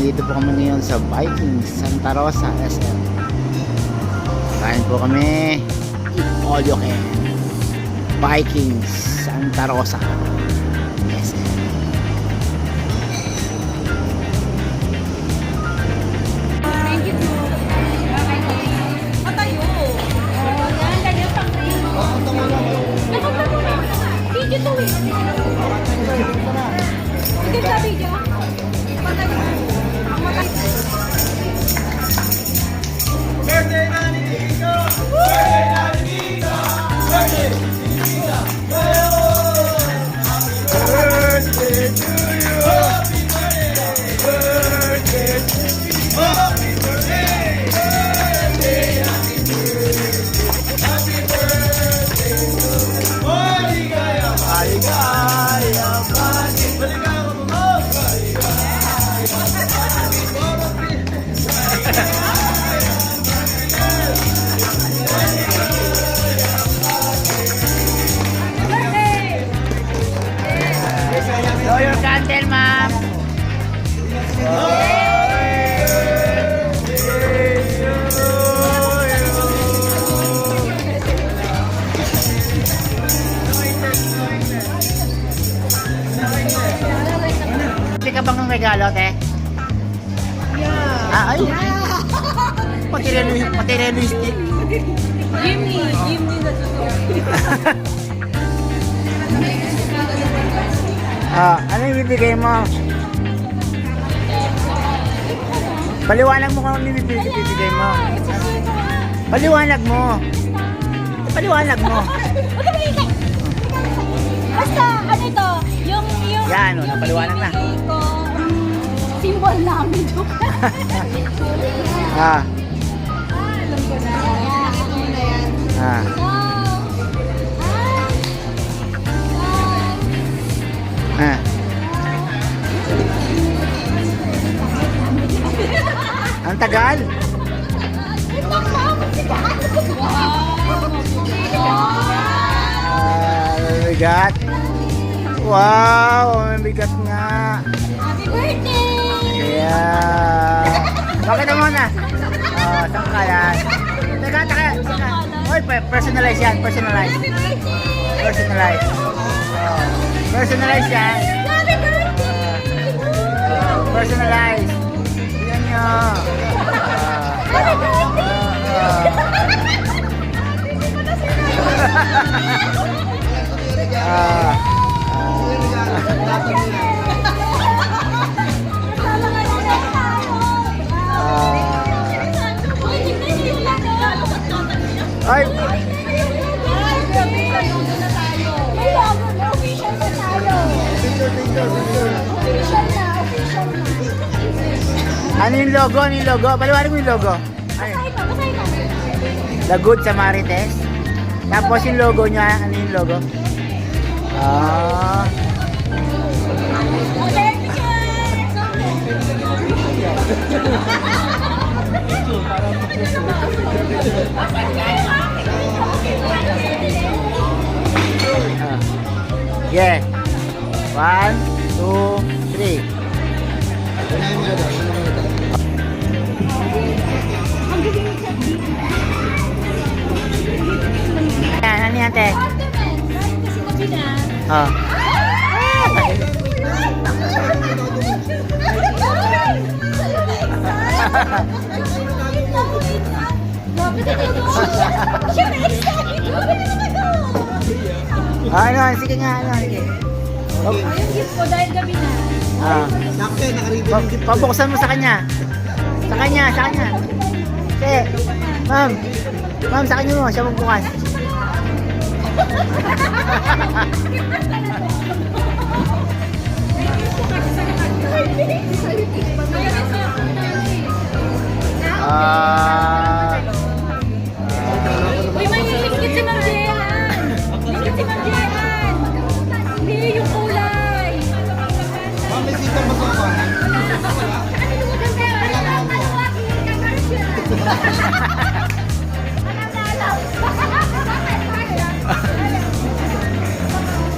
Nandito po kami ngayon sa Vikings Santa Rosa SM. Kain po kami all you can. Vikings Santa Rosa SM. Thank you po. Patayo. Oh, yan. Ganyan pang video to eh. Ito sa video. Patayo. Ang matay. Birthday na ni Tito! Birthday na ni Tito! Birthday! Tito! Happy birthday to you! Happy birthday! Happy birthday! Birthday! Happy birthday! Happy birthday to you! Maligaya! Maligaya! Maligaya mo! Blow your candle, ma'am. Hindi ka bang ng regalo, te? Ah, ay. Materialistic. Jimmy na Ano yung bibigay mo? Paliwanag mo kung ano yung bibigay mo. Paliwanag mo. Paliwanag mo. Basta, ano ito? Yung Yan, napaliwanag na. binigay ko, symbol namin. Ah, Alam ko na. ah. Ah. Ang tagal. Mabigat. Wow, mabigat nga. Happy birthday! Yeah. Bakit mo na? Oh, saan ka yan? Teka. Oy, personalize yan, personalize. Happy birthday! Personalize. Oh, personalize yan. Happy birthday! Personalize. Yan nyo. Happy birthday! Ay, ano yung logo? Ano yung logo? Paliwanag mo yung logo. Ay, The Good Samarites. Tapos yung logo niya, ano yung logo? Ah. Yeah. 1, 2, 3. Yan, ano yan, te? Oh. Ano, sige nga, ano, sige. Yung gift ko dahil gabi na. Pabuksan mo sa kanya. Sa kanya. Sige. Ma'am, sa kanya mo, siya magbukas. Uy, may lingkit si Ma'am Jehan. Lingkit si Ma'am Jehan. Hindi, yung kulay. Mamisita mo sa ka.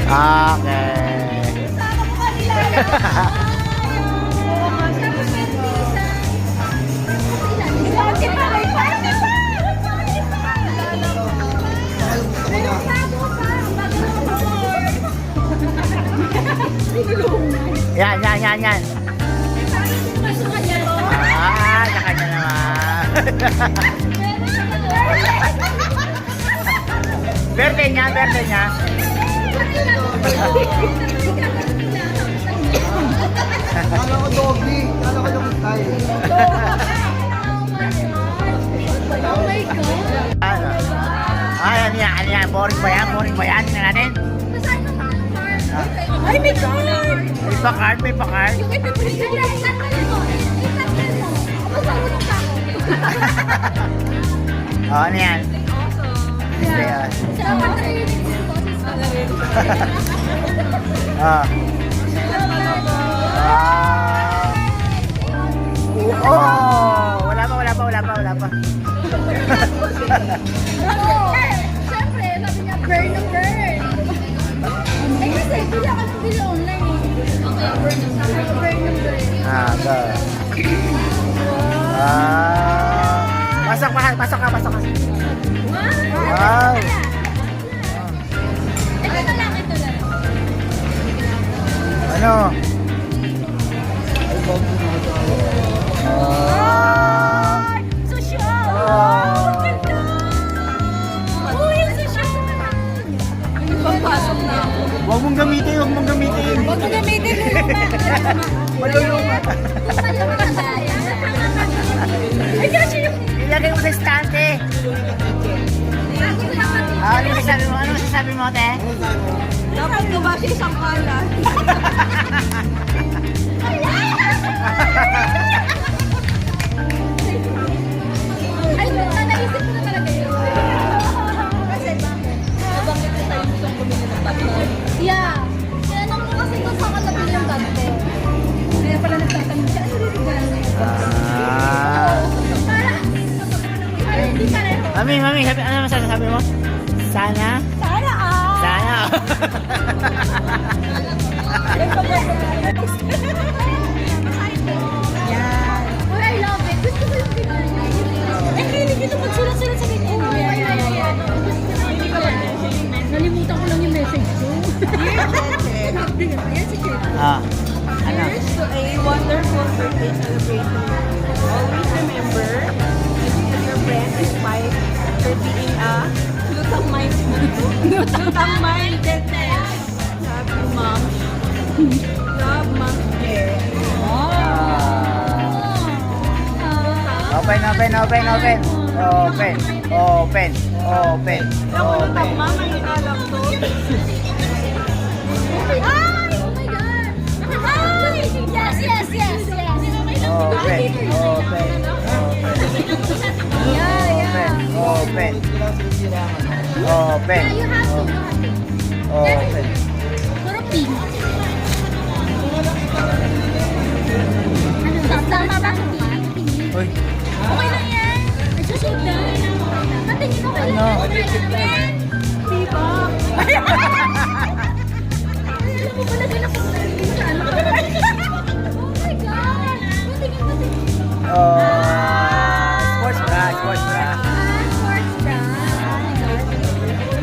Okay. Yan. Sa kanya naman. Birthday niya. Kala ko doggy. Kala ko yung tayo. Oh my God. Ano? Ano yan? Boring ba yan? Tingnan natin. Ay, may card! May pa-card. Yung ipiprint ka lang. Tanggalin mo. Itanggalin mo. Masarunong ka ako. Ano yan? Hindi yan. Salamat na rin yung boses ko na rin. Ah. Wala pa. Siyempre, sabi niya, burn na burn. Eh kasi, bili ako ng bili online eh. Okay, burn na burn. Go. Pasok ka. Wow. Ito lang. Ano? Social! Ganda! Uy, social! Papasok na ako. Huwag mong gamitin. Huwag mo gamitin Maluluma. Ay, kasi yung... Ilagay mo sa estante. Ano masasabi mo, te? Dapat gumasi isang kalan. Ay, naisip ko na talaga yun. Kasi bakit? Nabanggit ko tayo gusto bumili ng tatlo. Yeah. Tinanong ko kasi kung saan ka nabili yung tatlo. Kaya pala nagtatanong siya, ano rin ba? Para hindi pareho. Mami, ano masasabi mo? Sana? Sana ah! Sana. Yan. Oh, I love it. Gusto ko yung ganyan. Eh, hindi dito magsulat-sulat sa ganyan. Yan. Nalimutan ko lang yung message ko. Yan si Kate. Ano? Here's to a wonderful birthday celebration. Always remember that your friend is fight for being a lutang-minded. Love you, mom. Love, mom. Open. Ako lutang, mom. Ang inalam to. Ay! Oh my God! Ay! Yes! Open. Yeah, you have to. Open. Puro pink. Tama ba? Uy. Okay lang yan. Nagsusuot na. Patingin ko kayo. Ano? Diba? Ay, alam mo pala din ako nalimutan. Oh my God! Patingin. Sports bra. Sports bra.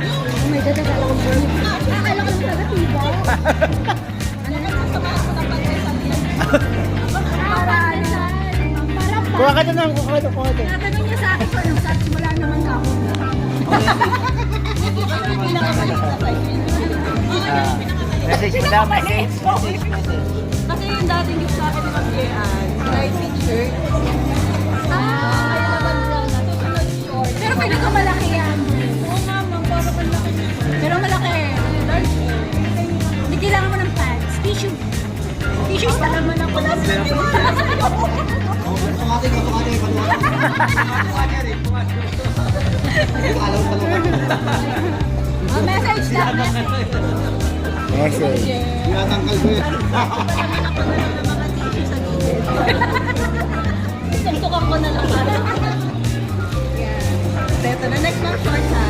Oh my God, akala ko talaga tiba. Ano na sa mga kapansin sa akin? Kuha ka na. Natanong niya sa akin kung anong sabi, wala naman ako. Message mo daw, message. Kasi yung dating gift sa akin ni Ma'am Jean, light t-shirt. Kaya naman lang, natutunod short. Pero pwede ko malaki yan. Oo nga, ma'am, para malaki. Pero malaki. Large. Hindi kailangan mo ng pants. Tissue. Tissues na naman ako. Message lang. Message. Tinatanggal ko yan. Tuntukan ko na lang para. Ito na, next month short ha.